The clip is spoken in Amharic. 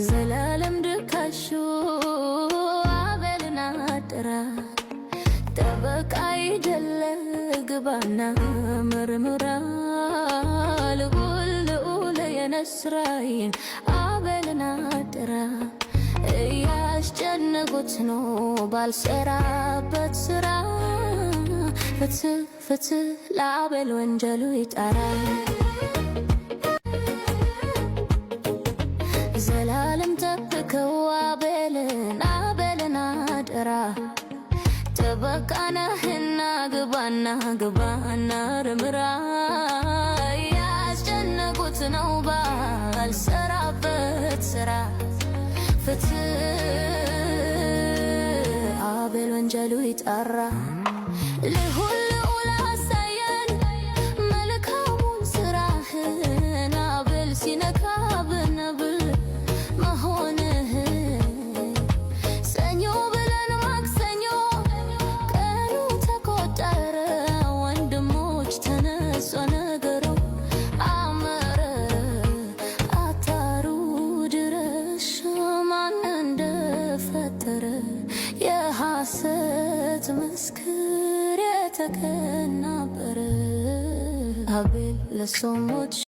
ዘላለም ድካሹ አቤልን አደራ ጠበቃ አይደለ ግባና ምርምራ ልዑል የነስራይን አቤልን አደራ እያስጨነቁት ነው ባልሰራበት ስራ ፍትህ ለአቤል ወንጀሉ ይጣራ ዘላለም ጠብቀው አቤልን አደራ ጠበቃ ነህና ግባና ርምራ ያስጨነቁት ነው ባልሰራበት ስራ ፍትህ አቤል ወንጀሉ ይጣራ ልዑል አሳየን መልካሙን ስራህን አቤል ሲነካ ብነብል መሆንህን ሰኞ ብለን ማክሰኞ ቀኑ ተቆጠረ ወንድሞች ተነሶ ነገሩ አመረ አታሩ ድረስ ማን እንደፈጠረ የሐሰት ምስክር የተከናበረ አቤል ለሰው ሞት